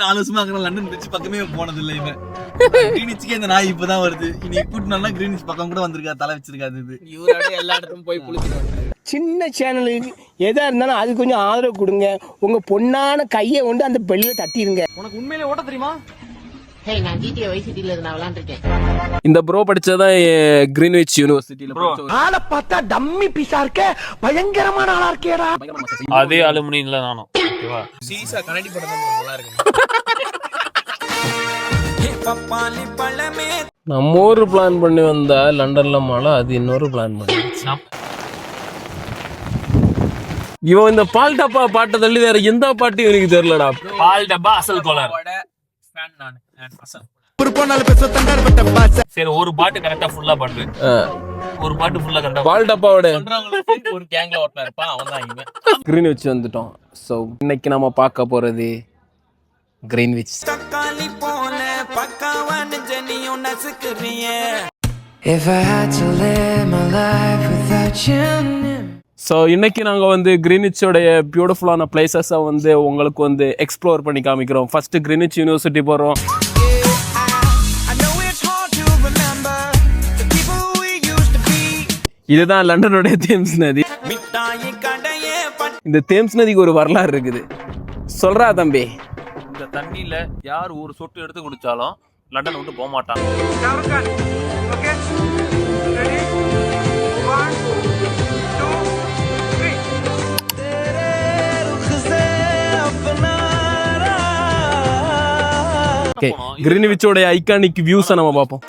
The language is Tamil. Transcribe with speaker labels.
Speaker 1: 4 வருஷமா இருக்கிற லண்டன் பிரிட்ஜ் பக்கமே போனது இல்லை இவன். கிரீனிச்சுக்கே இந்த நாய் இப்பதான் வருது. இனி கூட்டினா கிரீனிச் பக்கம் கூட வந்திருக்கா, தலை வச்சிருக்காது. இது
Speaker 2: இவரோட எல்லா இடத்துக்கும் போய் குளிக்கிறாங்க.
Speaker 3: சின்ன சேனலுக்கு எதா இருந்தாலும் அது கொஞ்சம் ஆதரவு கொடுங்க. உங்க பொண்ணான கையை கொண்டு அந்த பெல்ல தட்டிடுங்க.
Speaker 1: உனக்கு உண்மையிலே ஓட்ட தெரியுமா?
Speaker 4: நான் GTA Vice Cityல இருந்து விளையாண்டுருக்கேன்.
Speaker 2: இந்த ப்ரோ படிச்சதான் கிரீன்விச் யூனிவர்சிட்டியில
Speaker 3: ஆளை பார்த்தா டம்மி பீஸா இருக்க, பயங்கரமான ஆளா இருக்கேடா.
Speaker 5: அதே அலுமினியம்ல நானும்
Speaker 2: சீசா கனடி படம் நல்லா இருக்கு.
Speaker 5: நம்ம ஊர் பிளான் பண்ணி வந்தா லண்டன்ல மழை, அது இன்னொரு பிளான் பண்ணி. இவன் இந்த பால் டப்பா பாட்டை தள்ளி வேற எந்த பாட்டும் எனக்கு தெரியலடா. பால் டப்பா அசல் கோளார். சரி, ஒரு பாட்டு கரெக்டா ஃபுல்லா பாட்டு, ஒரு பாட்டு ஃபுல்லா கரெக்டா. பால் டப்பாவோட ஒரு கேங்ல ஓட்டனா இருப்பான், அவன் தான் இவன். கிரீன்விச் வந்துட்டோம். சோ இன்னைக்கு நம்ம பார்க்க போறது Greenwich.
Speaker 6: If I had to live my life without you.
Speaker 5: So இன்னைக்கு நாங்கள் வந்து கிரீனிச்சோடைய பியூட்டிஃபுல்லான பிளேசஸை வந்து உங்களுக்கு வந்து எக்ஸ்ப்ளோர் பண்ணி காமிக்கிறோம். ஃபர்ஸ்ட் கிரீனிச் யூனிவர்சிட்டி போகிறோம். இதுதான் லண்டனுடைய தேம்ஸ் நதி. இந்த தேம்ஸ் நதிக்கு ஒரு வரலாறு இருக்குது. சொல்றா தம்பி, இந்த தண்ணியில யார் ஒரு சொட்டு எடுத்து குடிச்சாலும் லண்டன் விட்டு போக மாட்டாங்க. கிரீன்விச்சோட ஐகானிக் வியூஸை நம்ம பார்ப்போம்.